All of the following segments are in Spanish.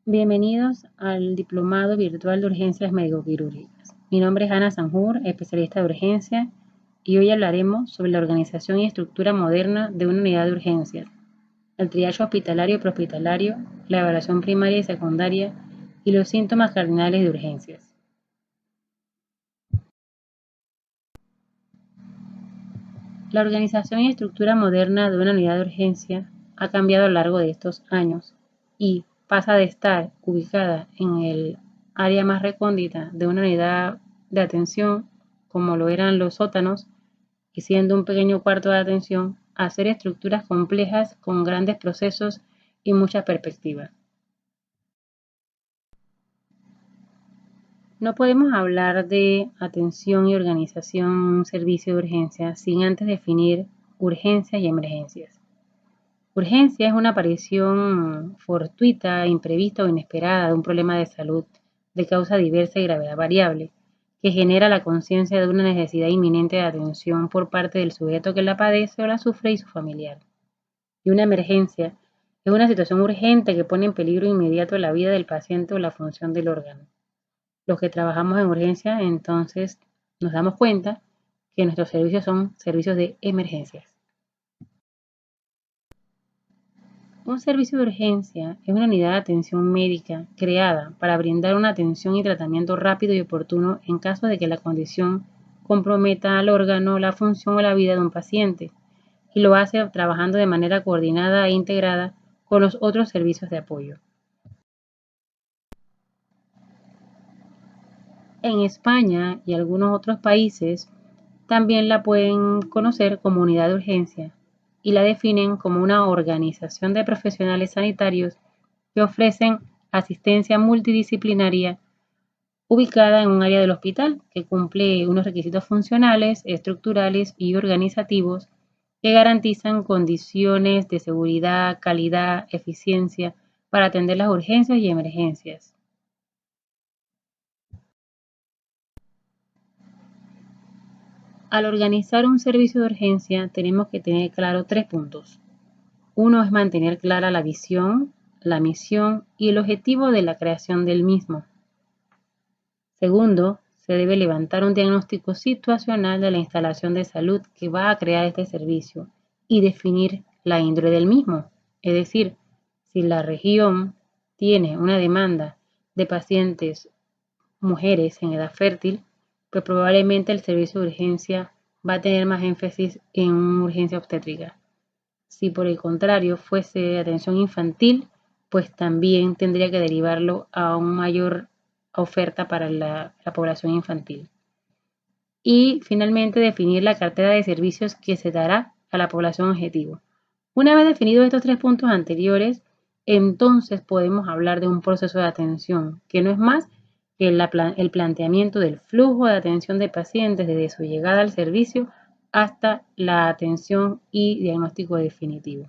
Bienvenidos al Diplomado Virtual de Urgencias Médico-Quirúrgicas. Mi nombre es Ana Sanjur, especialista de urgencia, y hoy hablaremos sobre la organización y estructura moderna de una unidad de urgencias, el triaje hospitalario y prehospitalario, la evaluación primaria y secundaria y los síntomas cardinales de urgencias. La organización y estructura moderna de una unidad de urgencia ha cambiado a lo largo de estos años y pasa de estar ubicada en el área más recóndita de una unidad de atención, como lo eran los sótanos, y siendo un pequeño cuarto de atención, a ser estructuras complejas con grandes procesos y muchas perspectivas. No podemos hablar de atención y organización en un servicio de urgencia sin antes definir urgencias y emergencias. Urgencia es una aparición fortuita, imprevista o inesperada de un problema de salud de causa diversa y gravedad variable, que genera la conciencia de una necesidad inminente de atención por parte del sujeto que la padece o la sufre y su familiar. Y una emergencia es una situación urgente que pone en peligro inmediato la vida del paciente o la función del órgano. Los que trabajamos en urgencia, entonces, nos damos cuenta que nuestros servicios son servicios de emergencias. Un servicio de urgencia es una unidad de atención médica creada para brindar una atención y tratamiento rápido y oportuno en caso de que la condición comprometa al órgano, la función o la vida de un paciente, y lo hace trabajando de manera coordinada e integrada con los otros servicios de apoyo. En España y algunos otros países también la pueden conocer como unidad de urgencia y la definen como una organización de profesionales sanitarios que ofrecen asistencia multidisciplinaria ubicada en un área del hospital que cumple unos requisitos funcionales, estructurales y organizativos que garantizan condiciones de seguridad, calidad, eficiencia para atender las urgencias y emergencias. Al organizar un servicio de urgencia tenemos que tener claro 3 puntos. Uno es mantener clara la visión, la misión y el objetivo de la creación del mismo. Segundo, se debe levantar un diagnóstico situacional de la instalación de salud que va a crear este servicio y definir la índole del mismo. Es decir, si la región tiene una demanda de pacientes mujeres en edad fértil, pues probablemente el servicio de urgencia va a tener más énfasis en una urgencia obstétrica. Si por el contrario fuese atención infantil, pues también tendría que derivarlo a una mayor oferta para la población infantil. Y finalmente definir la cartera de servicios que se dará a la población objetivo. Una vez definidos estos 3 puntos anteriores, entonces podemos hablar de un proceso de atención, que no es más que el planteamiento del flujo de atención de pacientes desde su llegada al servicio hasta la atención y diagnóstico definitivo.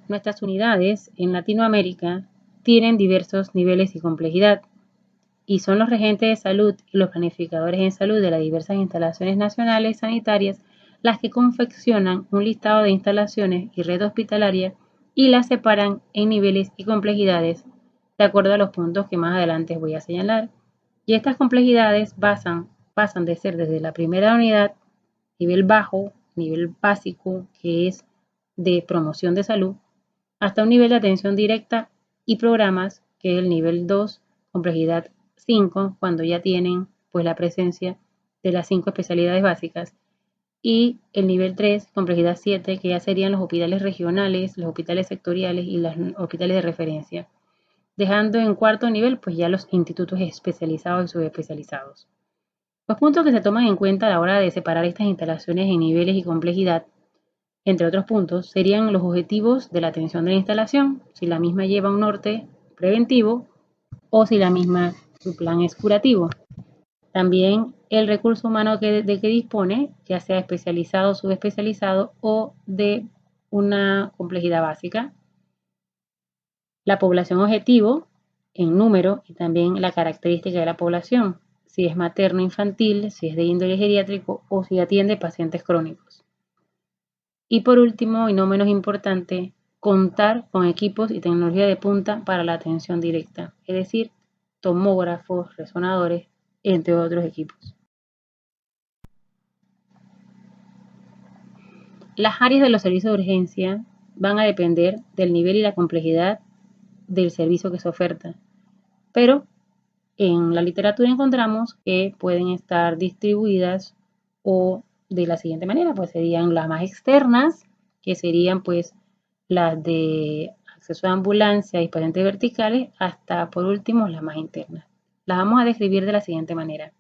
Nuestras unidades en Latinoamérica tienen diversos niveles y complejidad y son los regentes de salud y los planificadores en salud de las diversas instalaciones nacionales sanitarias las que confeccionan un listado de instalaciones y red hospitalaria y las separan en niveles y complejidades de acuerdo a los puntos que más adelante voy a señalar. Y estas complejidades pasan de ser desde la primera unidad, nivel bajo, nivel básico, que es de promoción de salud, hasta un nivel de atención directa y programas, que es el nivel 2, complejidad 5, cuando ya tienen pues la presencia de las 5 especialidades básicas, y el nivel 3, complejidad 7, que ya serían los hospitales regionales, los hospitales sectoriales y los hospitales de referencia, dejando en cuarto nivel pues ya los institutos especializados y subespecializados. Los puntos que se toman en cuenta a la hora de separar estas instalaciones en niveles y complejidad, entre otros puntos, serían los objetivos de la atención de la instalación, si la misma lleva un norte preventivo o si la misma, su plan es curativo. También el recurso humano de que dispone, ya sea especializado, subespecializado o de una complejidad básica. La población objetivo en número y también la característica de la población, si es materno-infantil, si es de índole geriátrico o si atiende pacientes crónicos. Y por último, y no menos importante, contar con equipos y tecnología de punta para la atención directa, es decir, tomógrafos, resonadores, entre otros equipos. Las áreas de los servicios de urgencia van a depender del nivel y la complejidad del servicio que se oferta, pero en la literatura encontramos que pueden estar distribuidas o de la siguiente manera, pues serían las más externas, que serían pues las de acceso a ambulancia y pacientes verticales, hasta por último las más internas. Las vamos a describir de la siguiente manera.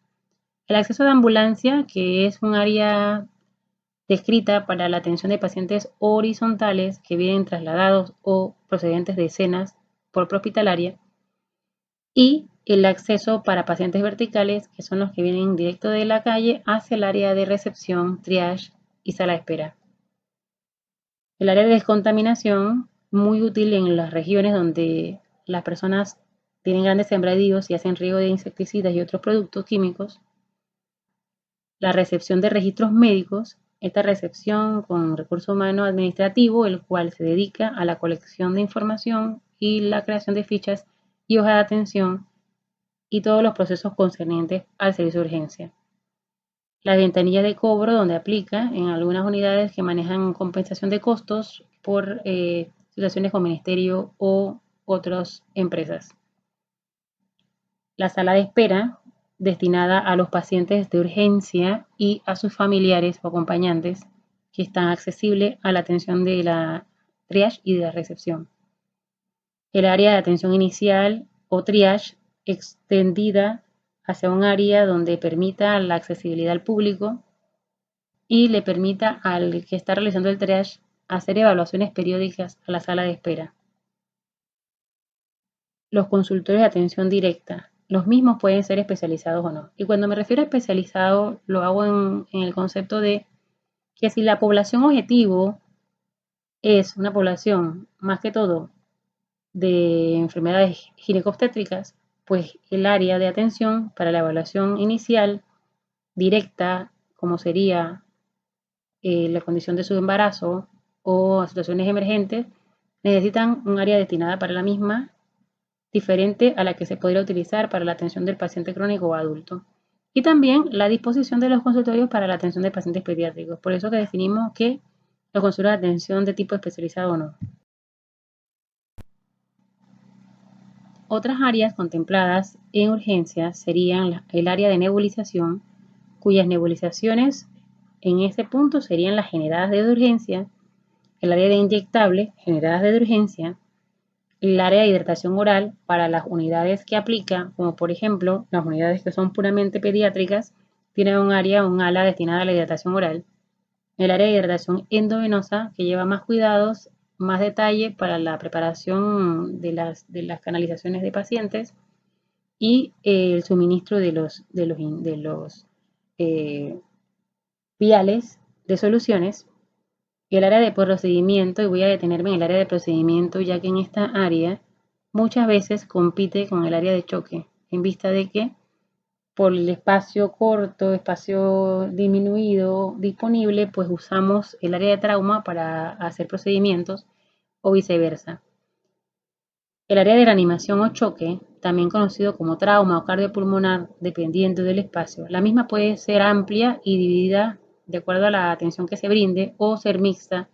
El acceso de ambulancia, que es un área descrita para la atención de pacientes horizontales que vienen trasladados o procedentes de escenas por prehospitalaria, y el acceso para pacientes verticales, que son los que vienen directo de la calle hacia el área de recepción, triage y sala de espera. El área de descontaminación, muy útil en las regiones donde las personas tienen grandes sembradíos y hacen riego de insecticidas y otros productos químicos. La recepción de registros médicos, esta recepción con recurso humano administrativo, el cual se dedica a la colección de información y la creación de fichas y hojas de atención y todos los procesos concernientes al servicio de urgencia. Las ventanillas de cobro, donde aplica en algunas unidades que manejan compensación de costos por situaciones con ministerio o otras empresas. La sala de espera, destinada a los pacientes de urgencia y a sus familiares o acompañantes, que están accesibles a la atención de la triage y de la recepción. El área de atención inicial o triage, extendida hacia un área donde permita la accesibilidad al público y le permita al que está realizando el triage hacer evaluaciones periódicas a la sala de espera. Los consultorios de atención directa, los mismos pueden ser especializados o no. Y cuando me refiero a especializado, lo hago en el concepto de que si la población objetivo es una población más que todo de enfermedades ginecobstétricas, pues el área de atención para la evaluación inicial directa, como sería la condición de su embarazo o situaciones emergentes, necesitan un área destinada para la misma, diferente a la que se podría utilizar para la atención del paciente crónico o adulto. Y también la disposición de los consultorios para la atención de pacientes pediátricos. Por eso que definimos que los consultorios de atención de tipo especializado o no. Otras áreas contempladas en urgencias serían el área de nebulización, cuyas nebulizaciones en este punto serían las generadas de urgencia, el área de inyectables generadas de urgencia, el área de hidratación oral para las unidades que aplica, como por ejemplo las unidades que son puramente pediátricas, tienen un ala destinada a la hidratación oral, el área de hidratación endovenosa que lleva más cuidados, más detalle para la preparación de las canalizaciones de pacientes y el suministro de los viales de soluciones. El área de procedimiento, y voy a detenerme en el área de procedimiento, ya que en esta área muchas veces compite con el área de choque, en vista de que por el espacio corto, espacio disminuido disponible, pues usamos el área de trauma para hacer procedimientos o viceversa. El área de reanimación o choque, también conocido como trauma o cardiopulmonar, dependiendo del espacio, la misma puede ser amplia y dividida de acuerdo a la atención que se brinde o ser mixta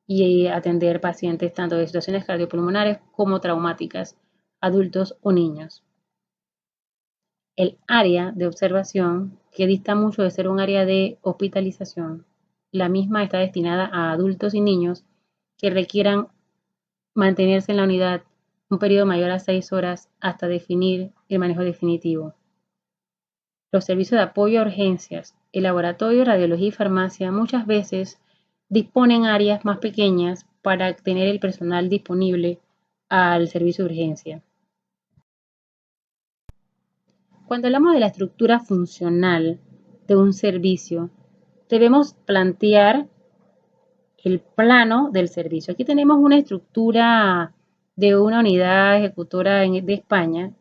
y atender pacientes tanto de situaciones cardiopulmonares como traumáticas, adultos o niños. El área de observación, que dista mucho de ser un área de hospitalización, la misma está destinada a adultos y niños que requieran mantenerse en la unidad un periodo mayor a 6 horas hasta definir el manejo definitivo. Los servicios de apoyo a urgencias, el laboratorio, radiología y farmacia muchas veces disponen áreas más pequeñas para tener el personal disponible al servicio de urgencia. Cuando hablamos de la estructura funcional de un servicio, debemos plantear el plano del servicio. Aquí tenemos una estructura de una unidad ejecutora de España.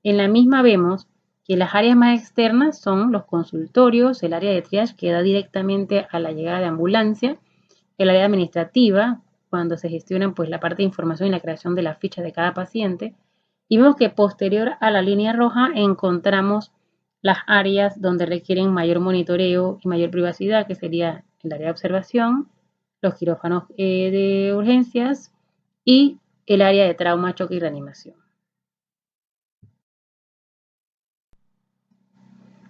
En la misma vemos que las áreas más externas son los consultorios, el área de triage que da directamente a la llegada de ambulancia, el área administrativa, cuando se gestionan pues la parte de información y la creación de la ficha de cada paciente. Y vemos que posterior a la línea roja encontramos las áreas donde requieren mayor monitoreo y mayor privacidad, que sería el área de observación, los quirófanos de urgencias y el área de trauma, choque y reanimación.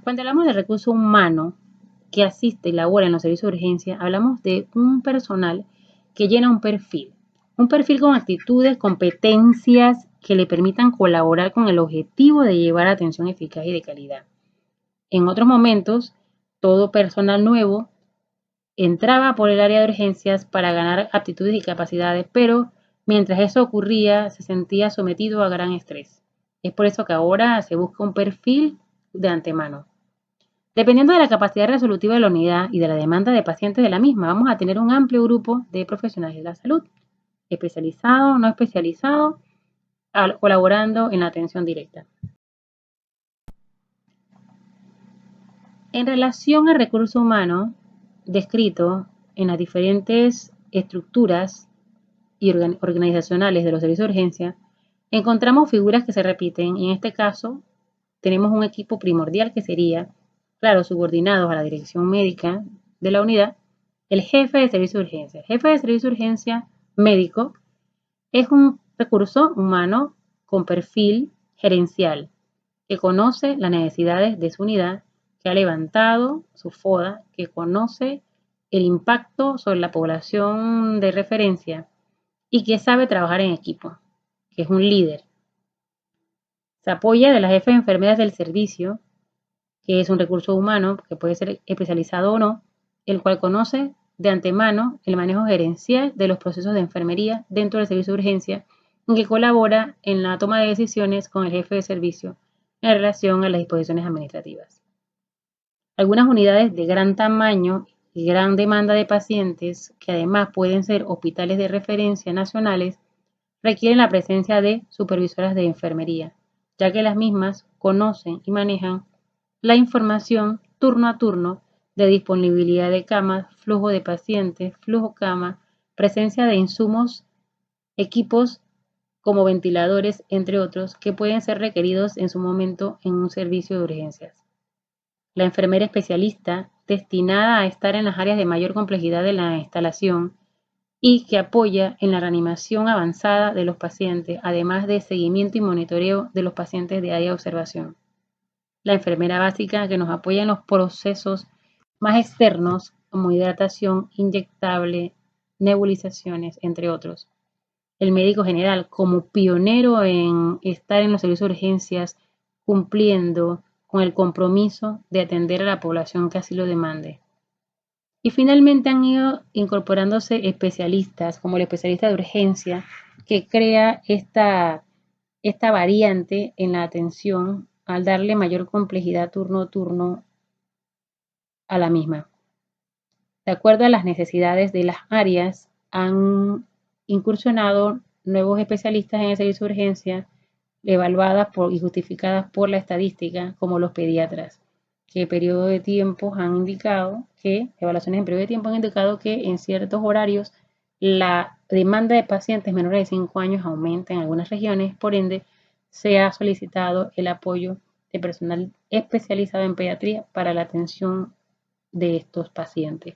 Cuando hablamos de recurso humano que asiste y labora en los servicios de urgencia, hablamos de un personal que llena un perfil con actitudes, competencias que le permitan colaborar con el objetivo de llevar atención eficaz y de calidad. En otros momentos, todo personal nuevo entraba por el área de urgencias para ganar aptitudes y capacidades, pero mientras eso ocurría, se sentía sometido a gran estrés. Es por eso que ahora se busca un perfil de antemano. Dependiendo de la capacidad resolutiva de la unidad y de la demanda de pacientes de la misma, vamos a tener un amplio grupo de profesionales de la salud, especializado, no especializado, colaborando en la atención directa. En relación al recurso humano descrito en las diferentes estructuras y organizacionales de los servicios de urgencia, encontramos figuras que se repiten y en este caso tenemos un equipo primordial que sería, claro, subordinados a la dirección médica de la unidad, el jefe de servicio de urgencia. El jefe de servicio de urgencia médico es un recurso humano con perfil gerencial que conoce las necesidades de su unidad, que ha levantado su FODA, que conoce el impacto sobre la población de referencia y que sabe trabajar en equipo, que es un líder. Se apoya de la jefe de enfermeras del servicio, que es un recurso humano, que puede ser especializado o no, el cual conoce de antemano el manejo gerencial de los procesos de enfermería dentro del servicio de urgencia y que colabora en la toma de decisiones con el jefe de servicio en relación a las disposiciones administrativas. Algunas unidades de gran tamaño y gran demanda de pacientes, que además pueden ser hospitales de referencia nacionales, requieren la presencia de supervisoras de enfermería, ya que las mismas conocen y manejan la información turno a turno de disponibilidad de camas, flujo de pacientes, flujo cama, presencia de insumos, equipos como ventiladores, entre otros, que pueden ser requeridos en su momento en un servicio de urgencias. La enfermera especialista, destinada a estar en las áreas de mayor complejidad de la instalación y que apoya en la reanimación avanzada de los pacientes, además de seguimiento y monitoreo de los pacientes de área de observación. La enfermera básica, que nos apoya en los procesos más externos, como hidratación, inyectable, nebulizaciones, entre otros. El médico general, como pionero en estar en los servicios de urgencias, cumpliendo con el compromiso de atender a la población que así lo demande. Y finalmente han ido incorporándose especialistas, como el especialista de urgencia, que crea esta variante en la atención al darle mayor complejidad turno a turno a la misma. De acuerdo a las necesidades de las áreas, han incursionado nuevos especialistas en el servicio de urgencia, evaluadas y justificadas por la estadística, como los pediatras, que periodo de tiempo han indicado que, evaluaciones en periodo de tiempo han indicado que en ciertos horarios la demanda de pacientes menores de 5 años aumenta en algunas regiones, por ende se ha solicitado el apoyo de personal especializado en pediatría para la atención de estos pacientes.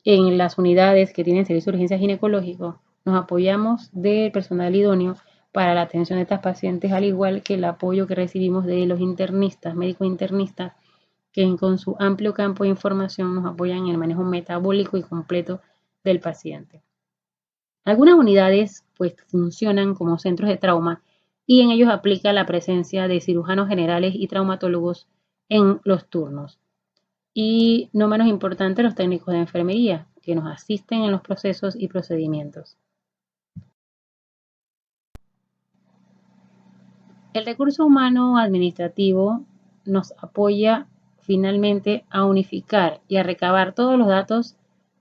En las unidades que tienen servicio de urgencia ginecológico, nos apoyamos del personal idóneo para la atención de estas pacientes, al igual que el apoyo que recibimos de los internistas, médicos internistas, que con su amplio campo de información nos apoyan en el manejo metabólico y completo del paciente. Algunas unidades pues funcionan como centros de trauma y en ellos aplica la presencia de cirujanos generales y traumatólogos en los turnos. Y no menos importante, los técnicos de enfermería, que nos asisten en los procesos y procedimientos. El recurso humano administrativo nos apoya finalmente a unificar y a recabar todos los datos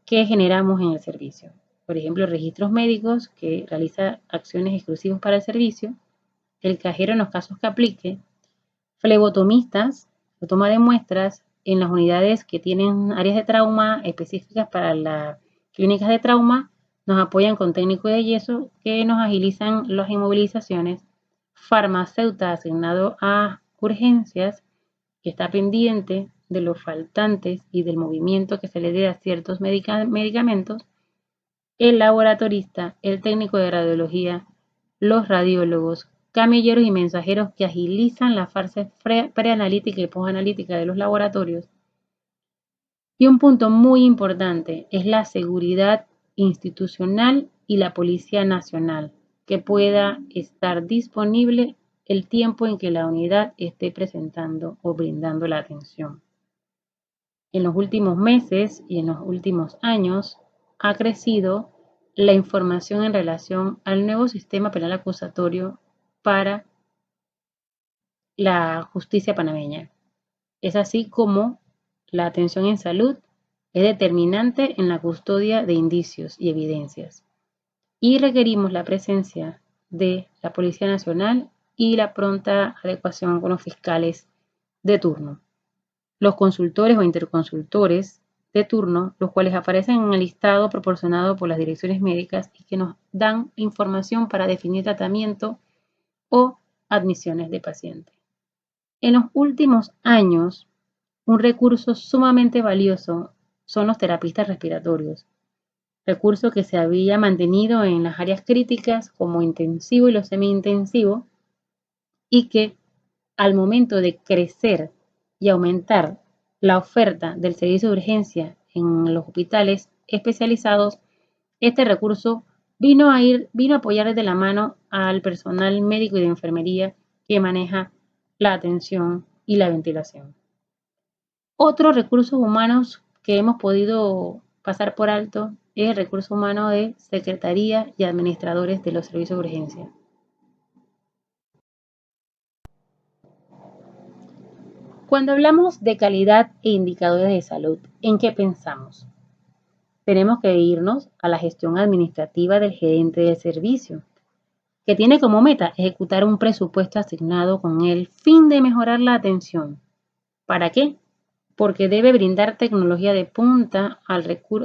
que generamos en el servicio. Por ejemplo, registros médicos, que realiza acciones exclusivas para el servicio, el cajero en los casos que aplique, flebotomistas, la toma de muestras en las unidades que tienen áreas de trauma específicas para las clínicas de trauma, Nos apoyan con técnicos de yeso que nos agilizan las inmovilizaciones, farmacéutica asignado a urgencias, que está pendiente de los faltantes y del movimiento que se le dé a ciertos medicamentos, el laboratorista, el técnico de radiología, los radiólogos, camilleros y mensajeros que agilizan la fase preanalítica y posanalítica de los laboratorios. Y un punto muy importante es la seguridad institucional y la Policía Nacional, que pueda estar disponible el tiempo en que la unidad esté presentando o brindando la atención. En los últimos meses y en los últimos años ha crecido la información en relación al nuevo sistema penal acusatorio para la justicia panameña. Es así como la atención en salud es determinante en la custodia de indicios y evidencias y requerimos la presencia de la Policía Nacional y la pronta adecuación con los fiscales de turno. Los consultores o interconsultores de turno, los cuales aparecen en el listado proporcionado por las direcciones médicas y que nos dan información para definir tratamiento o admisiones de pacientes. En los últimos años, un recurso sumamente valioso son los terapistas respiratorios, recurso que se había mantenido en las áreas críticas como intensivo y lo semi-intensivo y que al momento de crecer y aumentar la oferta del servicio de urgencia en los hospitales especializados, este recurso vino a apoyar de la mano al personal médico y de enfermería que maneja la atención y la ventilación. Otros recursos humanos que hemos podido pasar por alto es el recurso humano de secretaría y administradores de los servicios de urgencia. Cuando hablamos de calidad e indicadores de salud, ¿en qué pensamos? Tenemos que irnos a la gestión administrativa del gerente del servicio, que tiene como meta ejecutar un presupuesto asignado con el fin de mejorar la atención. ¿Para qué? Porque debe brindar tecnología de punta a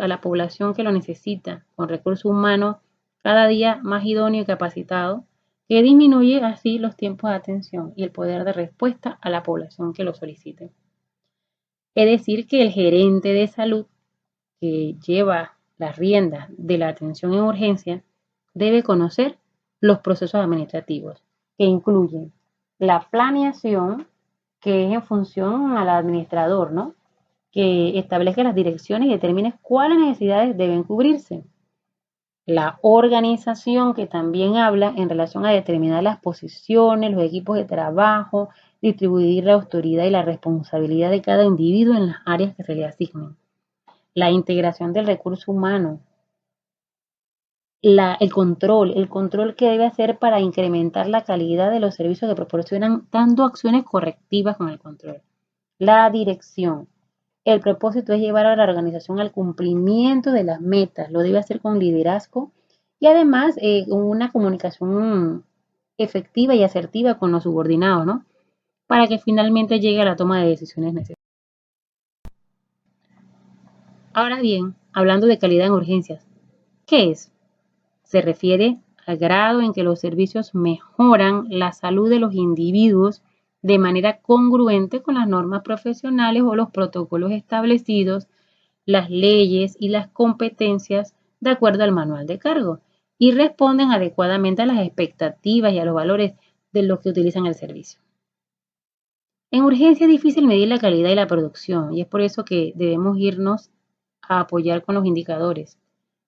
la población que lo necesita, con recurso humano cada día más idóneo y capacitado, que disminuye así los tiempos de atención y el poder de respuesta a la población que lo solicite. Es decir, que el gerente de salud que lleva las riendas de la atención en urgencia debe conocer los procesos administrativos, que incluyen la planeación, que es en función al administrador, ¿no? Que establezca las direcciones y determine cuáles necesidades deben cubrirse. La organización, que también habla en relación a determinar las posiciones, los equipos de trabajo, distribuir la autoridad y la responsabilidad de cada individuo en las áreas que se le asignen. La integración del recurso humano, el control que debe hacer para incrementar la calidad de los servicios que proporcionan, dando acciones correctivas con el control. La dirección. El propósito es llevar a la organización al cumplimiento de las metas, lo debe hacer con liderazgo y además una comunicación efectiva y asertiva con los subordinados, ¿no? Para que finalmente llegue a la toma de decisiones necesarias. Ahora bien, hablando de calidad en urgencias, ¿qué es? Se refiere al grado en que los servicios mejoran la salud de los individuos de manera congruente con las normas profesionales o los protocolos establecidos, las leyes y las competencias de acuerdo al manual de cargo y responden adecuadamente a las expectativas y a los valores de los que utilizan el servicio. En urgencia es difícil medir la calidad y la producción y es por eso que debemos irnos a apoyar con los indicadores,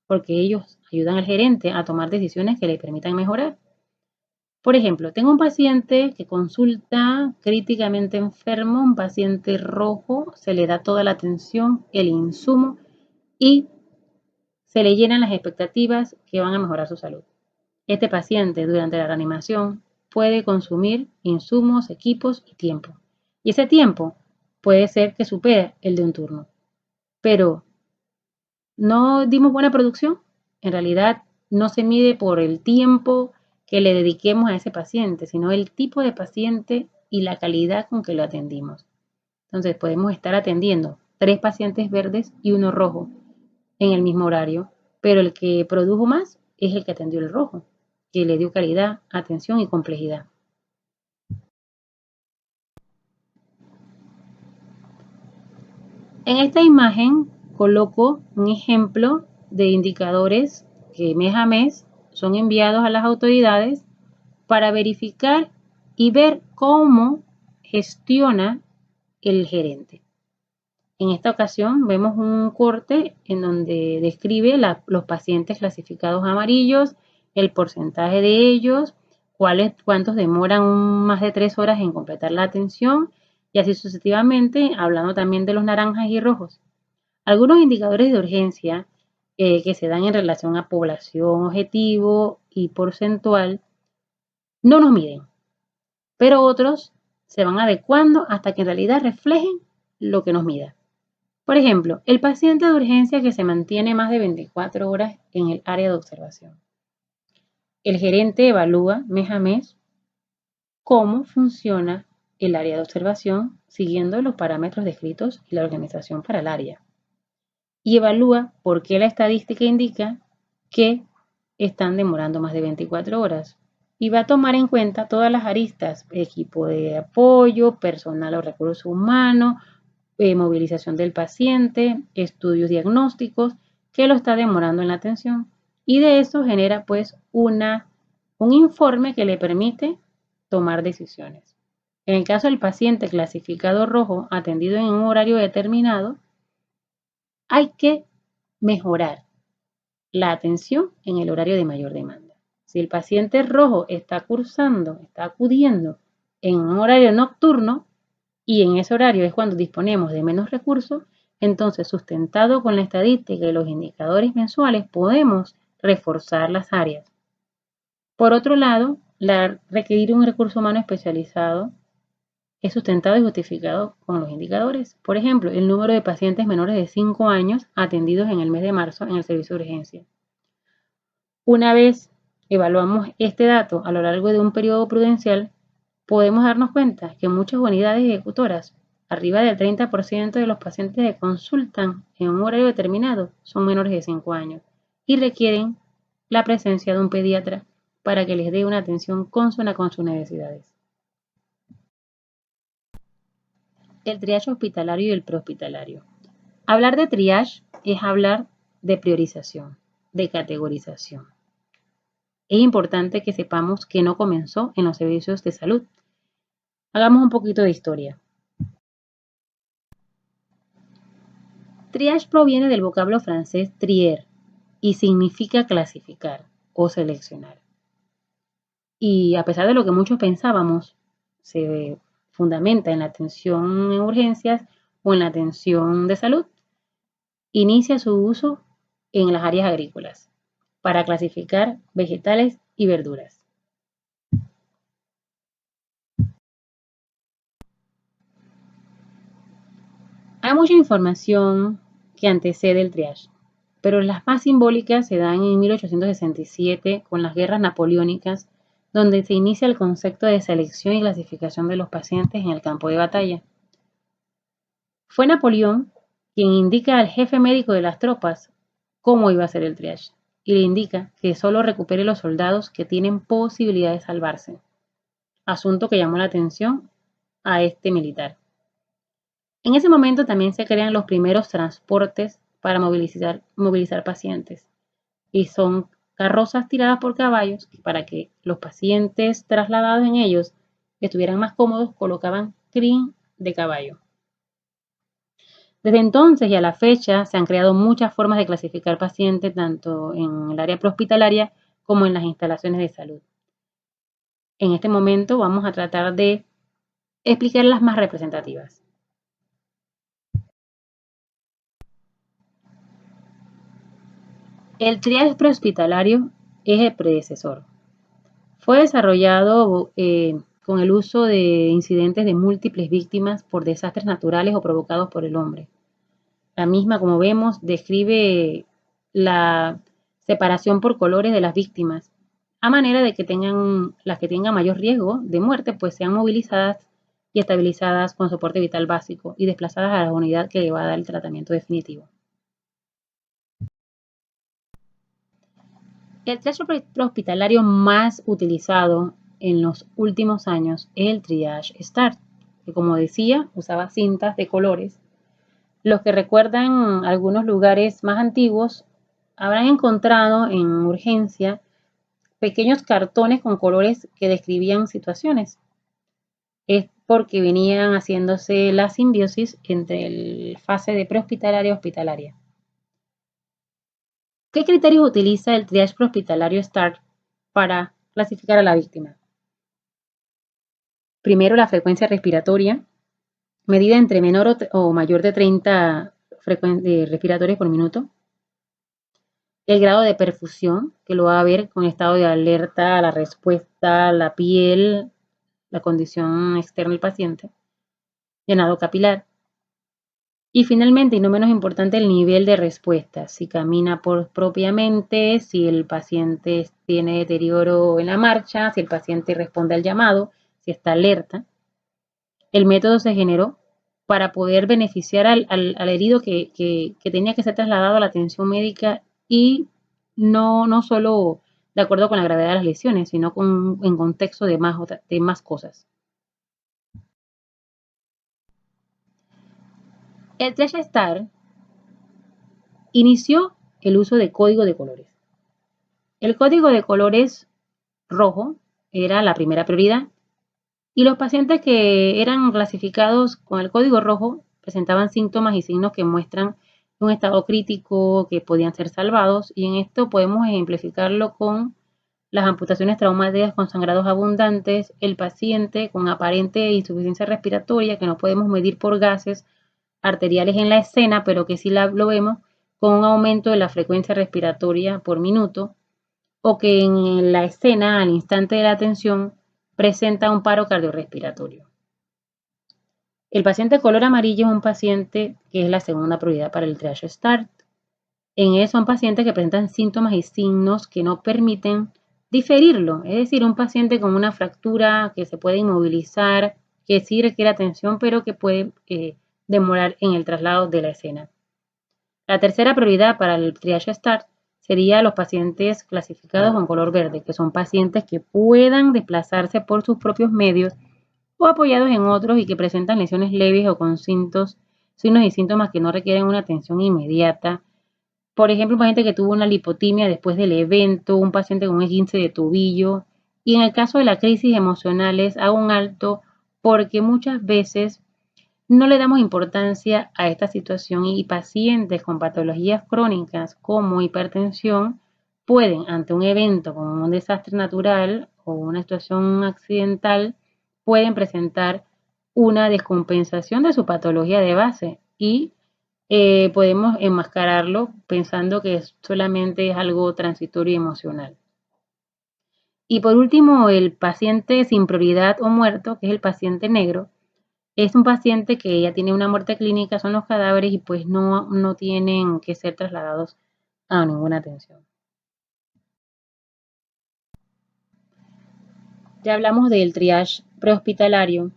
porque ellos ayudan al gerente a tomar decisiones que le permitan mejorar. Por ejemplo, tengo un paciente que consulta críticamente enfermo, un paciente rojo, se le da toda la atención, el insumo y se le llenan las expectativas que van a mejorar su salud. Este paciente durante la reanimación puede consumir insumos, equipos y tiempo. Y ese tiempo puede ser que supere el de un turno. Pero no dimos buena producción. En realidad no se mide por el tiempo que le dediquemos a ese paciente, sino el tipo de paciente y la calidad con que lo atendimos. Entonces podemos estar atendiendo 3 pacientes verdes y 1 rojo en el mismo horario, pero el que produjo más es el que atendió el rojo, que le dio calidad, atención y complejidad. En esta imagen coloco un ejemplo de indicadores que mes a mes son enviados a las autoridades para verificar y ver cómo gestiona el gerente. En esta ocasión vemos un corte en donde describe los pacientes clasificados amarillos, el porcentaje de ellos, cuántos demoran más de 3 horas en completar la atención y así sucesivamente, hablando también de los naranjas y rojos. Algunos indicadores de urgencia que se dan en relación a población objetivo y porcentual no nos miden, pero otros se van adecuando hasta que en realidad reflejen lo que nos mida. Por ejemplo, el paciente de urgencia que se mantiene más de 24 horas en el área de observación. El gerente evalúa mes a mes cómo funciona el área de observación siguiendo los parámetros descritos y la organización para el área. Y evalúa por qué la estadística indica que están demorando más de 24 horas. Y va a tomar en cuenta todas las aristas, equipo de apoyo, personal o recursos humanos, movilización del paciente, estudios diagnósticos, que lo está demorando en la atención. Y de eso genera pues un informe que le permite tomar decisiones. En el caso del paciente clasificado rojo atendido en un horario determinado, hay que mejorar la atención en el horario de mayor demanda. Si el paciente rojo está acudiendo en un horario nocturno y en ese horario es cuando disponemos de menos recursos, entonces sustentado con la estadística y los indicadores mensuales podemos reforzar las áreas. Por otro lado, requerir un recurso humano especializado es sustentado y justificado con los indicadores. Por ejemplo, el número de pacientes menores de 5 años atendidos en el mes de marzo en el servicio de urgencia. Una vez evaluamos este dato a lo largo de un periodo prudencial, podemos darnos cuenta que muchas unidades ejecutoras, arriba del 30% de los pacientes que consultan en un horario determinado, son menores de 5 años y requieren la presencia de un pediatra para que les dé una atención consona con sus necesidades. El triage hospitalario y el prehospitalario. Hablar de triage es hablar de priorización, de categorización. Es importante que sepamos que no comenzó en los servicios de salud. Hagamos un poquito de historia. Triage proviene del vocablo francés trier y significa clasificar o seleccionar. Y a pesar de lo que muchos pensábamos, se fundamenta en la atención en urgencias o en la atención de salud, inicia su uso en las áreas agrícolas para clasificar vegetales y verduras. Hay mucha información que antecede el triage, pero las más simbólicas se dan en 1867 con las guerras napoleónicas, donde se inicia el concepto de selección y clasificación de los pacientes en el campo de batalla. Fue Napoleón quien indica al jefe médico de las tropas cómo iba a ser el triage y le indica que solo recupere los soldados que tienen posibilidad de salvarse, asunto que llamó la atención a este militar. En ese momento también se crean los primeros transportes para movilizar pacientes y son carrozas tiradas por caballos para que los pacientes trasladados en ellos estuvieran más cómodos, colocaban crin de caballo. Desde entonces y a la fecha se han creado muchas formas de clasificar pacientes tanto en el área prehospitalaria como en las instalaciones de salud. En este momento vamos a tratar de explicar las más representativas. El triage prehospitalario es el predecesor. Fue desarrollado con el uso de incidentes de múltiples víctimas por desastres naturales o provocados por el hombre. La misma, como vemos, describe la separación por colores de las víctimas, a manera de que las que tengan mayor riesgo de muerte, pues sean movilizadas y estabilizadas con soporte vital básico y desplazadas a la unidad que le va a dar el tratamiento definitivo. El triage prehospitalario más utilizado en los últimos años es el Triage START, que como decía, usaba cintas de colores. Los que recuerdan algunos lugares más antiguos habrán encontrado en urgencia pequeños cartones con colores que describían situaciones. Es porque venían haciéndose la simbiosis entre el fase de prehospitalaria y hospitalaria. ¿Qué criterios utiliza el triage prehospitalario START para clasificar a la víctima? Primero, la frecuencia respiratoria, medida entre menor o mayor de 30 respiratorios por minuto. El grado de perfusión, que lo va a ver con estado de alerta, la respuesta, la piel, la condición externa del paciente. Llenado capilar. Y finalmente, y no menos importante, el nivel de respuesta. Si camina propiamente, si el paciente tiene deterioro en la marcha, si el paciente responde al llamado, si está alerta. El método se generó para poder beneficiar al herido que tenía que ser trasladado a la atención médica y no solo de acuerdo con la gravedad de las lesiones, sino en contexto de más cosas. El Triage STAR inició el uso de código de colores. El código de colores rojo era la primera prioridad y los pacientes que eran clasificados con el código rojo presentaban síntomas y signos que muestran un estado crítico, que podían ser salvados, y en esto podemos ejemplificarlo con las amputaciones traumáticas con sangrados abundantes, el paciente con aparente insuficiencia respiratoria que no podemos medir por gases arteriales en la escena, pero que sí lo vemos con un aumento de la frecuencia respiratoria por minuto, o que en la escena, al instante de la atención, presenta un paro cardiorrespiratorio. El paciente color amarillo es un paciente que es la segunda prioridad para el triage START. En él son pacientes que presentan síntomas y signos que no permiten diferirlo, es decir, un paciente con una fractura que se puede inmovilizar, que sí requiere atención, pero que puede demorar en el traslado de la escena. La tercera prioridad para el triage START sería los pacientes clasificados con color verde, que son pacientes que puedan desplazarse por sus propios medios o apoyados en otros y que presentan lesiones leves o con signos y síntomas que no requieren una atención inmediata. Por ejemplo, un paciente que tuvo una lipotimia después del evento, un paciente con un esguince de tobillo. Y en el caso de las crisis emocionales, hago un alto porque muchas veces no le damos importancia a esta situación y pacientes con patologías crónicas como hipertensión pueden, ante un evento como un desastre natural o una situación accidental, pueden presentar una descompensación de su patología de base y podemos enmascararlo pensando que solamente es algo transitorio y emocional. Y por último, el paciente sin prioridad o muerto, que es el paciente negro, es un paciente que ya tiene una muerte clínica, son los cadáveres y pues no tienen que ser trasladados a ninguna atención. Ya hablamos del triage prehospitalario.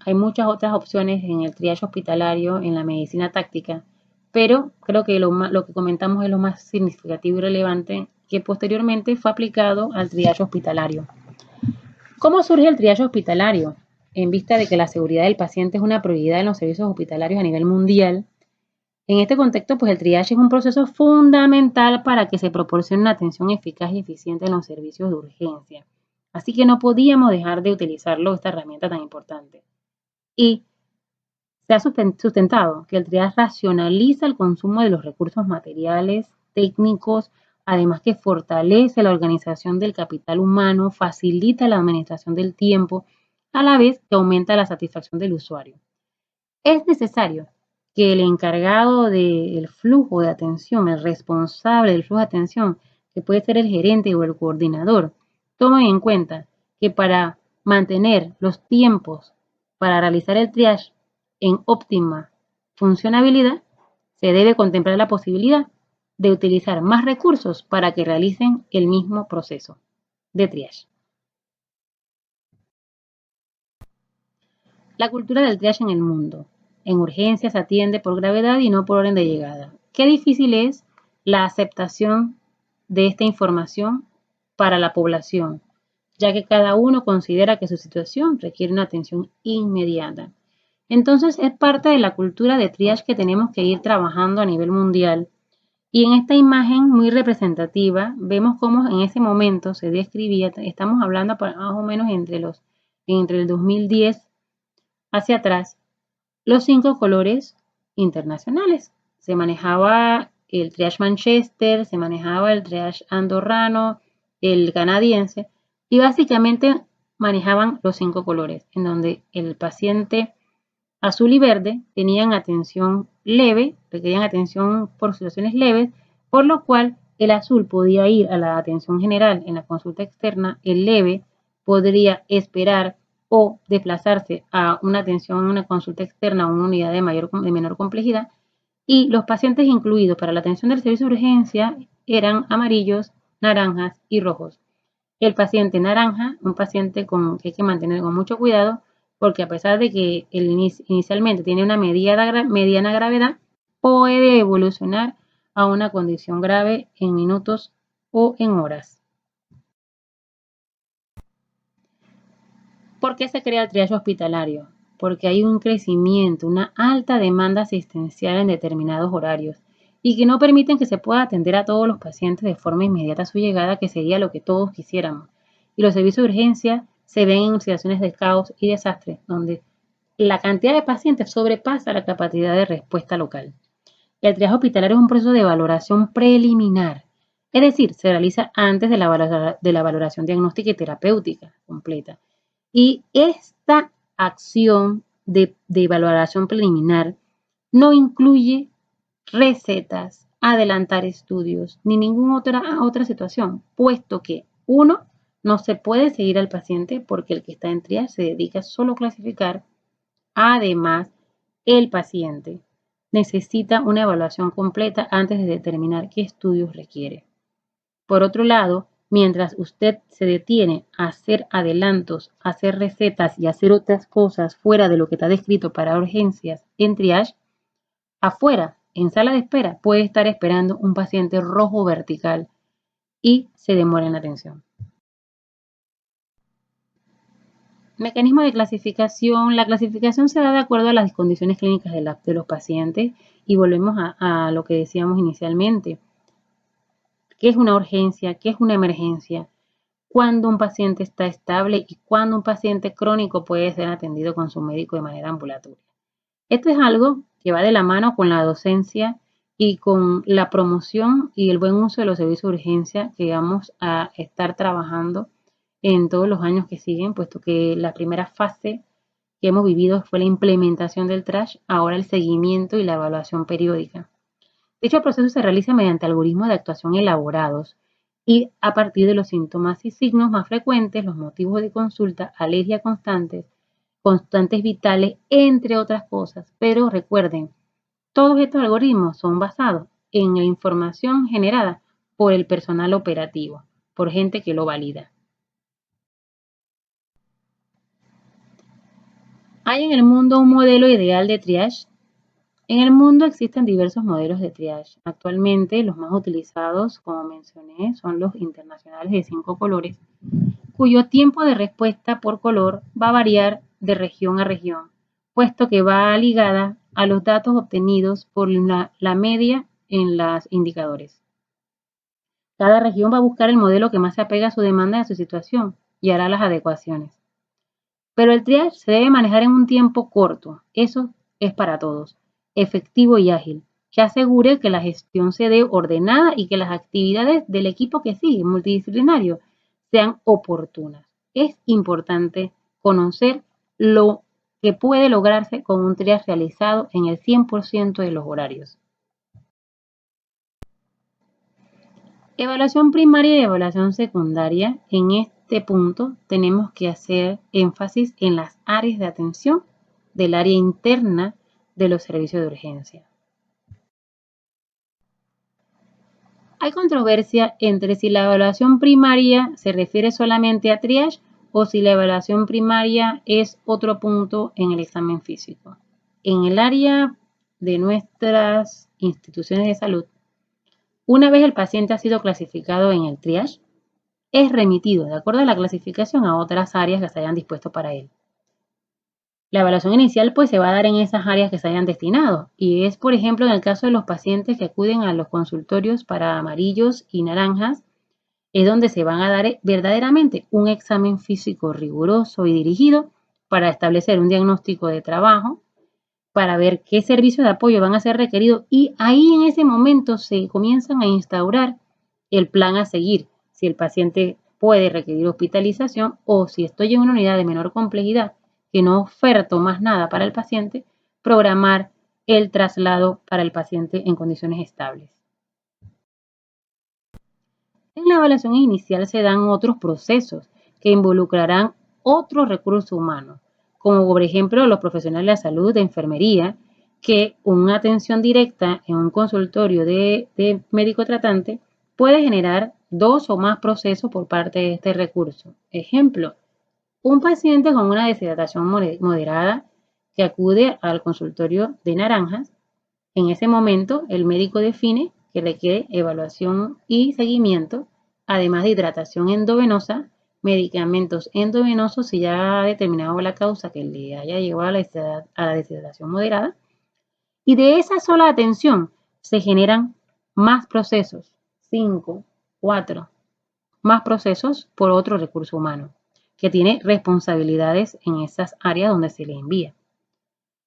Hay muchas otras opciones en el triage hospitalario en la medicina táctica, pero creo que lo que comentamos es lo más significativo y relevante que posteriormente fue aplicado al triage hospitalario. ¿Cómo surge el triage hospitalario? En vista de que la seguridad del paciente es una prioridad en los servicios hospitalarios a nivel mundial, en este contexto, pues el triage es un proceso fundamental para que se proporcione una atención eficaz y eficiente en los servicios de urgencia. Así que no podíamos dejar de utilizarlo, esta herramienta tan importante. Y se ha sustentado que el triage racionaliza el consumo de los recursos materiales, técnicos, además que fortalece la organización del capital humano, facilita la administración del tiempo, a la vez que aumenta la satisfacción del usuario. Es necesario que el encargado del flujo de atención, el responsable del flujo de atención, que puede ser el gerente o el coordinador, tomen en cuenta que para mantener los tiempos para realizar el triage en óptima funcionabilidad, se debe contemplar la posibilidad de utilizar más recursos para que realicen el mismo proceso de triage. La cultura del triage en el mundo. En urgencias se atiende por gravedad y no por orden de llegada. Qué difícil es la aceptación de esta información para la población, ya que cada uno considera que su situación requiere una atención inmediata. Entonces es parte de la cultura de triage que tenemos que ir trabajando a nivel mundial. Y en esta imagen muy representativa vemos cómo en ese momento se describía, estamos hablando más o menos entre el 2010 hacia atrás, los 5 colores internacionales. Se manejaba el triage Manchester, se manejaba el triage andorrano, el canadiense, y básicamente manejaban los 5 colores, en donde el paciente azul y verde tenían atención leve, requerían atención por situaciones leves, por lo cual el azul podía ir a la atención general en la consulta externa, el leve podría esperar o desplazarse a una atención en una consulta externa o una unidad de menor complejidad, y los pacientes incluidos para la atención del servicio de urgencia eran amarillos, naranjas y rojos. El paciente naranja, un paciente que hay que mantener con mucho cuidado, porque a pesar de que inicialmente tiene una mediana gravedad, puede evolucionar a una condición grave en minutos o en horas. ¿Por qué se crea el triage hospitalario? Porque hay un crecimiento, una alta demanda asistencial en determinados horarios y que no permiten que se pueda atender a todos los pacientes de forma inmediata a su llegada, que sería lo que todos quisiéramos. Y los servicios de urgencia se ven en situaciones de caos y desastre, donde la cantidad de pacientes sobrepasa la capacidad de respuesta local. El triaje hospitalario es un proceso de valoración preliminar, es decir, se realiza antes de la valoración diagnóstica y terapéutica completa. Y esta acción de valoración preliminar no incluye recetas, adelantar estudios, ni ninguna otra situación, puesto que, uno, no se puede seguir al paciente porque el que está en triage se dedica solo a clasificar. Además, el paciente necesita una evaluación completa antes de determinar qué estudios requiere. Por otro lado, mientras usted se detiene a hacer adelantos, a hacer recetas y a hacer otras cosas fuera de lo que está descrito para urgencias en triage, afuera, en sala de espera, puede estar esperando un paciente rojo vertical y se demora en la atención. Mecanismo de clasificación. La clasificación se da de acuerdo a las condiciones clínicas de los pacientes y volvemos a lo que decíamos inicialmente. ¿Qué es una urgencia? ¿Qué es una emergencia? ¿Cuándo un paciente está estable y cuándo un paciente crónico puede ser atendido con su médico de manera ambulatoria? Esto es algo que va de la mano con la docencia y con la promoción y el buen uso de los servicios de urgencia que vamos a estar trabajando en todos los años que siguen, puesto que la primera fase que hemos vivido fue la implementación del TRASH, ahora el seguimiento y la evaluación periódica. Dicho proceso se realiza mediante algoritmos de actuación elaborados y a partir de los síntomas y signos más frecuentes, los motivos de consulta, alergia constantes vitales, entre otras cosas. Pero recuerden, todos estos algoritmos son basados en la información generada por el personal operativo, por gente que lo valida. ¿Hay en el mundo un modelo ideal de triage? En el mundo existen diversos modelos de triage. Actualmente los más utilizados, como mencioné, son los internacionales de 5 colores, cuyo tiempo de respuesta por color va a variar de región a región, puesto que va ligada a los datos obtenidos por la media en los indicadores. Cada región va a buscar el modelo que más se apega a su demanda y a su situación y hará las adecuaciones. Pero el triage se debe manejar en un tiempo corto, eso es para todos, efectivo y ágil, que asegure que la gestión se dé ordenada y que las actividades del equipo que sigue, multidisciplinario, sean oportunas. Es importante conocer lo que puede lograrse con un triage realizado en el 100% de los horarios. Evaluación primaria y evaluación secundaria. En este punto tenemos que hacer énfasis en las áreas de atención del área interna de los servicios de urgencia. Hay controversia entre si la evaluación primaria se refiere solamente a triage o si la evaluación primaria es otro punto en el examen físico. En el área de nuestras instituciones de salud, una vez el paciente ha sido clasificado en el triage, es remitido de acuerdo a la clasificación a otras áreas que se hayan dispuesto para él. La evaluación inicial pues se va a dar en esas áreas que se hayan destinado y es, por ejemplo, en el caso de los pacientes que acuden a los consultorios para amarillos y naranjas, es donde se van a dar verdaderamente un examen físico riguroso y dirigido para establecer un diagnóstico de trabajo, para ver qué servicios de apoyo van a ser requeridos y ahí en ese momento se comienzan a instaurar el plan a seguir, si el paciente puede requerir hospitalización o si estoy en una unidad de menor complejidad que no oferto más nada para el paciente, programar el traslado para el paciente en condiciones estables. En la evaluación inicial se dan otros procesos que involucrarán otros recursos humanos, como por ejemplo los profesionales de la salud, de enfermería, que una atención directa en un consultorio de médico tratante puede generar 2 o más procesos por parte de este recurso. Ejemplo, un paciente con una deshidratación moderada que acude al consultorio de naranjas, en ese momento el médico define que requiere evaluación y seguimiento, además de hidratación endovenosa, medicamentos endovenosos si ya ha determinado la causa que le haya llevado a la deshidratación moderada. Y de esa sola atención se generan más procesos, 5, 4, más procesos por otro recurso humano, que tiene responsabilidades en esas áreas donde se le envía.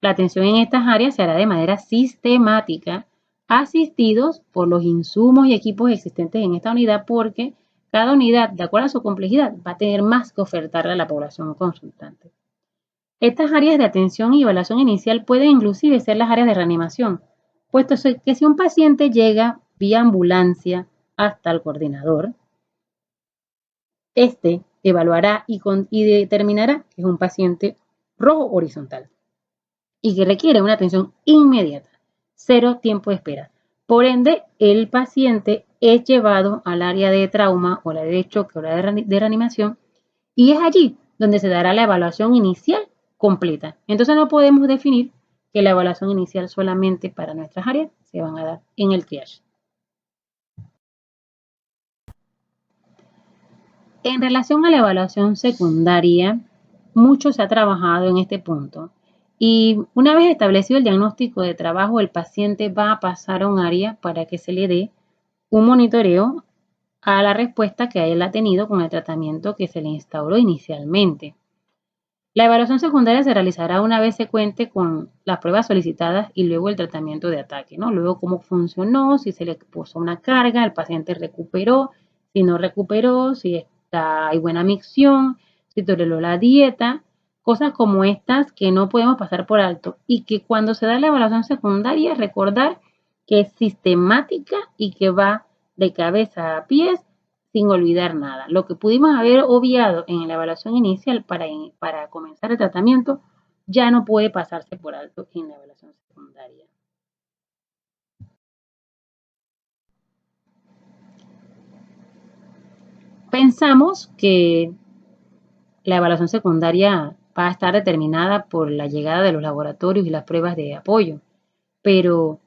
La atención en estas áreas se hará de manera sistemática, asistidos por los insumos y equipos existentes en esta unidad, porque cada unidad, de acuerdo a su complejidad, va a tener más que ofertarle a la población consultante. Estas áreas de atención y evaluación inicial pueden inclusive ser las áreas de reanimación, puesto que si un paciente llega vía ambulancia hasta el coordinador, este evaluará y determinará que es un paciente rojo horizontal y que requiere una atención inmediata, 0 tiempo de espera. Por ende, el paciente es llevado al área de trauma o la de choque o la de reanimación y es allí donde se dará la evaluación inicial completa. Entonces no podemos definir que la evaluación inicial solamente para nuestras áreas se van a dar en el triage. En relación a la evaluación secundaria, mucho se ha trabajado en este punto. Y una vez establecido el diagnóstico de trabajo, el paciente va a pasar a un área para que se le dé un monitoreo a la respuesta que él ha tenido con el tratamiento que se le instauró inicialmente. La evaluación secundaria se realizará una vez se cuente con las pruebas solicitadas y luego el tratamiento de ataque, ¿no? Luego cómo funcionó, si se le puso una carga, el paciente recuperó, si no recuperó, si hay buena micción, si toleró la dieta, cosas como estas que no podemos pasar por alto y que cuando se da la evaluación secundaria recordar que es sistemática y que va de cabeza a pies sin olvidar nada. Lo que pudimos haber obviado en la evaluación inicial para comenzar el tratamiento ya no puede pasarse por alto en la evaluación secundaria. Pensamos que la evaluación secundaria va a estar determinada por la llegada de los laboratorios y las pruebas de apoyo, pero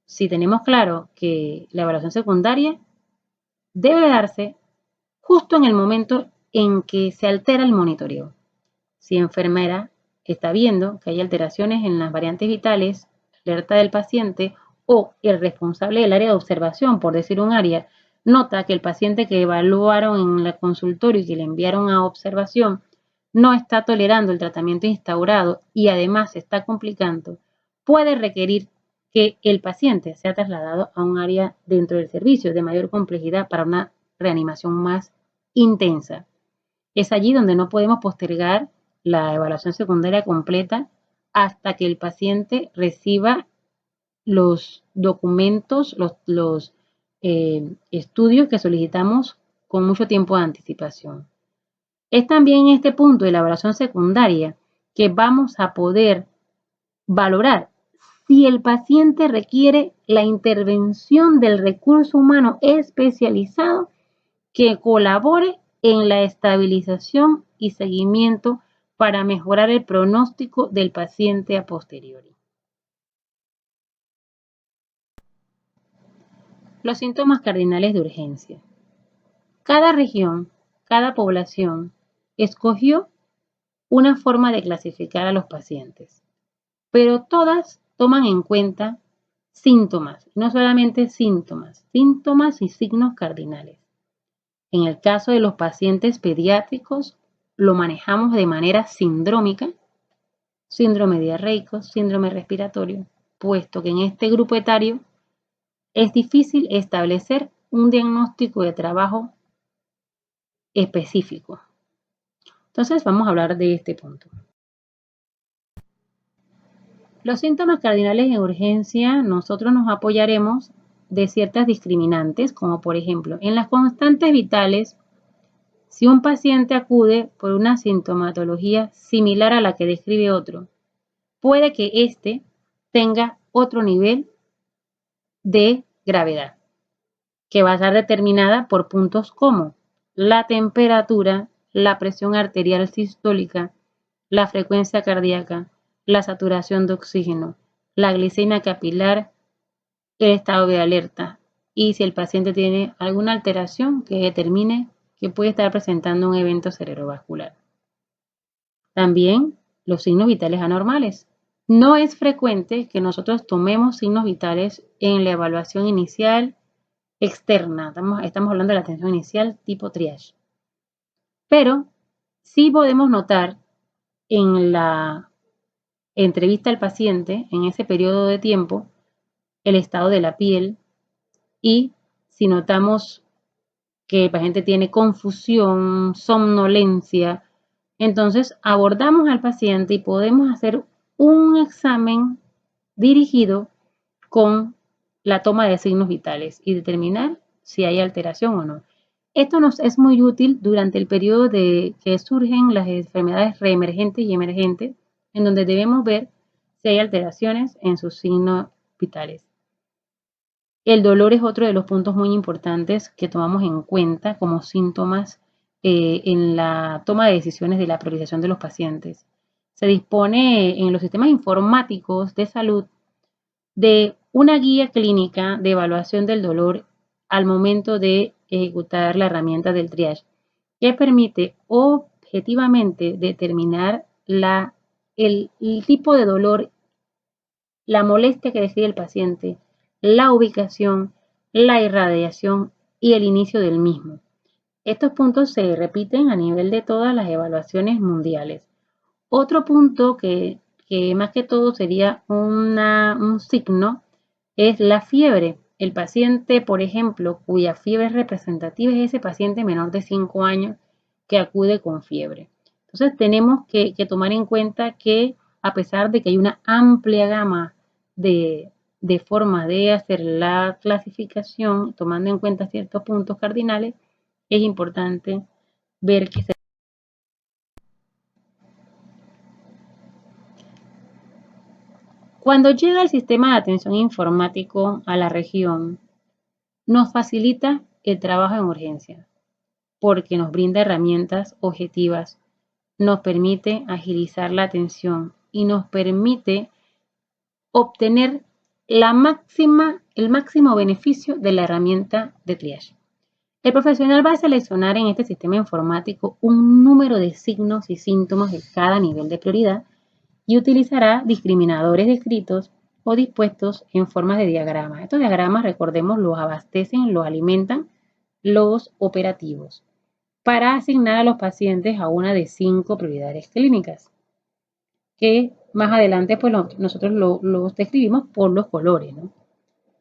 si tenemos claro que la evaluación secundaria debe darse justo en el momento en que se altera el monitoreo. Si enfermera está viendo que hay alteraciones en las variantes vitales, alerta del paciente o el responsable del área de observación, por decir un área, nota que el paciente que evaluaron en el consultorio y que le enviaron a observación no está tolerando el tratamiento instaurado y además se está complicando, puede requerir que el paciente sea trasladado a un área dentro del servicio de mayor complejidad para una reanimación más intensa. Es allí donde no podemos postergar la evaluación secundaria completa hasta que el paciente reciba los documentos, los estudios que solicitamos con mucho tiempo de anticipación. Es también en este punto de la evaluación secundaria que vamos a poder valorar si el paciente requiere la intervención del recurso humano especializado que colabore en la estabilización y seguimiento para mejorar el pronóstico del paciente a posteriori. Los síntomas cardinales de urgencia. Cada región, cada población escogió una forma de clasificar a los pacientes, pero todas toman en cuenta síntomas, no solamente síntomas, síntomas y signos cardinales. En el caso de los pacientes pediátricos, lo manejamos de manera sindrómica, síndrome diarreico, síndrome respiratorio, puesto que en este grupo etario es difícil establecer un diagnóstico de trabajo específico. Entonces vamos a hablar de este punto. Los síntomas cardinales en urgencia, nosotros nos apoyaremos de ciertas discriminantes, como por ejemplo, en las constantes vitales, si un paciente acude por una sintomatología similar a la que describe otro, puede que éste tenga otro nivel de gravedad, que va a ser determinada por puntos como la temperatura, la presión arterial sistólica, la frecuencia cardíaca, la saturación de oxígeno, la glicemia capilar, el estado de alerta y si el paciente tiene alguna alteración que determine que puede estar presentando un evento cerebrovascular. También los signos vitales anormales. No es frecuente que nosotros tomemos signos vitales en la evaluación inicial externa. Estamos hablando de la atención inicial tipo triage. Pero sí podemos notar en la entrevista al paciente, en ese periodo de tiempo, el estado de la piel y si notamos que el paciente tiene confusión, somnolencia, entonces abordamos al paciente y podemos hacer un examen dirigido con la toma de signos vitales y determinar si hay alteración o no. Esto nos es muy útil durante el periodo de que surgen las enfermedades reemergentes y emergentes, en donde debemos ver si hay alteraciones en sus signos vitales. El dolor es otro de los puntos muy importantes que tomamos en cuenta como síntomas en la toma de decisiones de la priorización de los pacientes. Se dispone en los sistemas informáticos de salud de una guía clínica de evaluación del dolor al momento de ejecutar la herramienta del triage, que permite objetivamente determinar el tipo de dolor, la molestia que describe el paciente, la ubicación, la irradiación y el inicio del mismo. Estos puntos se repiten a nivel de todas las evaluaciones mundiales. Otro punto que más que todo sería un signo es la fiebre. El paciente, por ejemplo, cuya fiebre es representativa es ese paciente menor de 5 años que acude con fiebre. Entonces tenemos que tomar en cuenta que a pesar de que hay una amplia gama de formas de hacer la clasificación, tomando en cuenta ciertos puntos cardinales, es importante ver que cuando llega el sistema de atención informático a la región, nos facilita el trabajo en urgencia, porque nos brinda herramientas objetivas, nos permite agilizar la atención y nos permite obtener el máximo beneficio de la herramienta de triage. El profesional va a seleccionar en este sistema informático un número de signos y síntomas de cada nivel de prioridad y utilizará discriminadores descritos o dispuestos en formas de diagramas. Estos diagramas, recordemos, los abastecen, los alimentan los operativos para asignar a los pacientes a una de 5 prioridades clínicas, que más adelante pues nosotros los describimos por los colores, ¿no?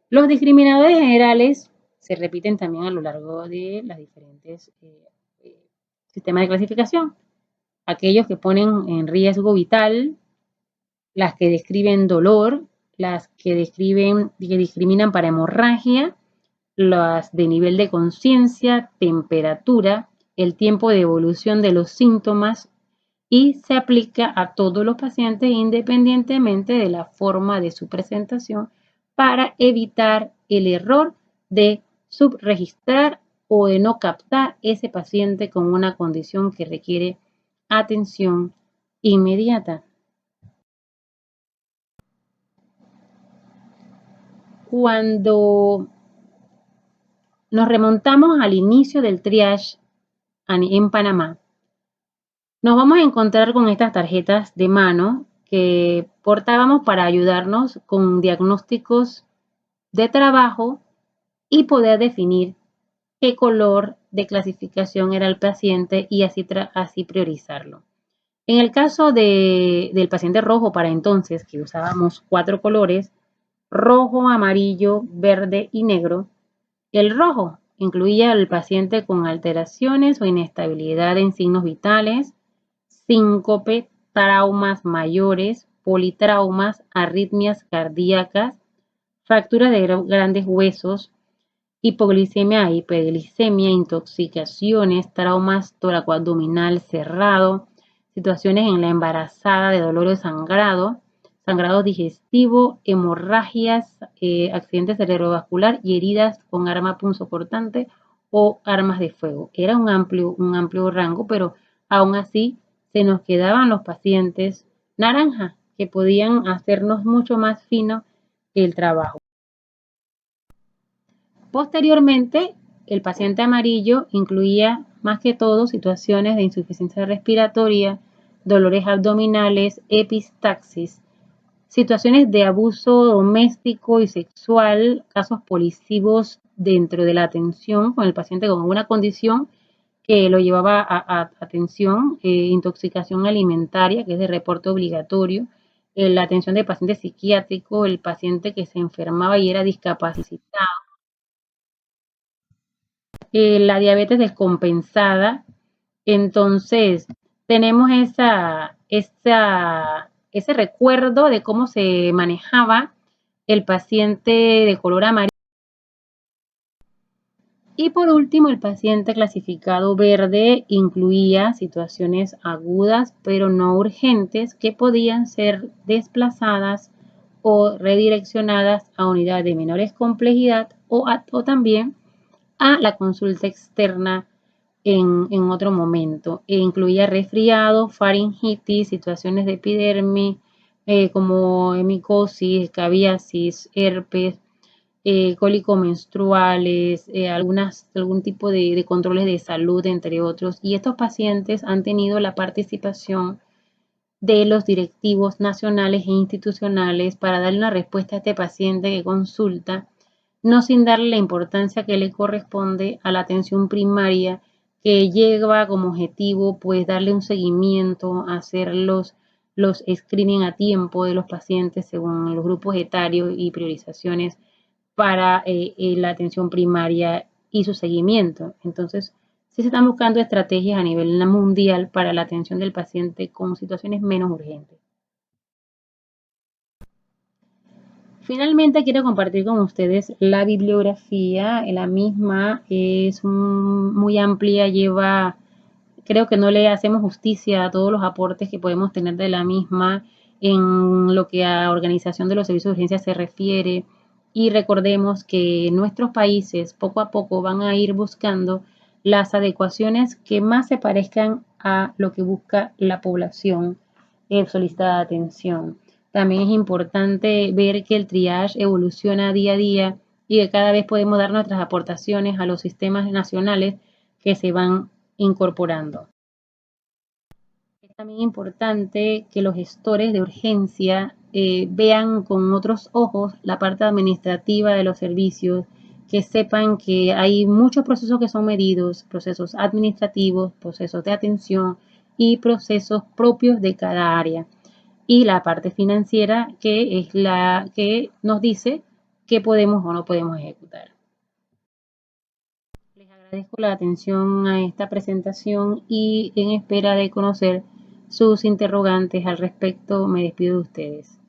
Los discriminadores generales se repiten también a lo largo de las diferentes sistemas de clasificación. Aquellos que ponen en riesgo vital, las que describen dolor, las que discriminan para hemorragia, las de nivel de conciencia, temperatura, el tiempo de evolución de los síntomas y se aplica a todos los pacientes independientemente de la forma de su presentación para evitar el error de subregistrar o de no captar ese paciente con una condición que requiere atención inmediata. Cuando Nos remontamos al inicio del triage en Panamá. Nos vamos a encontrar con estas tarjetas de mano que portábamos para ayudarnos con diagnósticos de trabajo y poder definir qué color de clasificación era el paciente y así priorizarlo. En el caso del paciente rojo, para entonces, que usábamos 4 colores, rojo, amarillo, verde y negro, el rojo incluía al paciente con alteraciones o inestabilidad en signos vitales, síncope, traumas mayores, politraumas, arritmias cardíacas, fracturas de grandes huesos, hipoglicemia, hiperglicemia, intoxicaciones, traumas tóraco-abdominal cerrado, situaciones en la embarazada de dolor o sangrado, sangrado digestivo, hemorragias, accidente cerebrovascular y heridas con arma punzocortante o armas de fuego. Era un amplio rango, pero aún así se nos quedaban los pacientes naranja, que podían hacernos mucho más fino el trabajo. Posteriormente, el paciente amarillo incluía más que todo situaciones de insuficiencia respiratoria, dolores abdominales, epistaxis, situaciones de abuso doméstico y sexual, casos polisivos dentro de la atención con el paciente con alguna condición que lo llevaba a atención, intoxicación alimentaria, que es de reporte obligatorio, la atención del paciente psiquiátrico, el paciente que se enfermaba y era discapacitado, la diabetes descompensada. Entonces, tenemos ese recuerdo de cómo se manejaba el paciente de color amarillo. Y por último, el paciente clasificado verde incluía situaciones agudas pero no urgentes que podían ser desplazadas o redireccionadas a unidades de menores complejidad o también a la consulta externa en otro momento. Incluía resfriado, faringitis, situaciones de epidermis, como hemicosis, escabiasis, herpes, cólicos menstruales, algún tipo de controles de salud, entre otros. Y estos pacientes han tenido la participación de los directivos nacionales e institucionales para darle una respuesta a este paciente que consulta, no sin darle la importancia que le corresponde a la atención primaria, que lleva como objetivo pues darle un seguimiento, hacer los screening a tiempo de los pacientes según los grupos etarios y priorizaciones para la atención primaria y su seguimiento. Entonces, sí se están buscando estrategias a nivel mundial para la atención del paciente con situaciones menos urgentes. Finalmente quiero compartir con ustedes la bibliografía. La misma es muy amplia, creo que no le hacemos justicia a todos los aportes que podemos tener de la misma en lo que a organización de los servicios de urgencia se refiere. Y recordemos que nuestros países poco a poco van a ir buscando las adecuaciones que más se parezcan a lo que busca la población solicitada de atención. También es importante ver que el triage evoluciona día a día y que cada vez podemos dar nuestras aportaciones a los sistemas nacionales que se van incorporando. Es también importante que los gestores de urgencia vean con otros ojos la parte administrativa de los servicios, que sepan que hay muchos procesos que son medidos, procesos administrativos, procesos de atención y procesos propios de cada área. Y la parte financiera, que es la que nos dice qué podemos o no podemos ejecutar. Les agradezco la atención a esta presentación y en espera de conocer sus interrogantes al respecto, me despido de ustedes.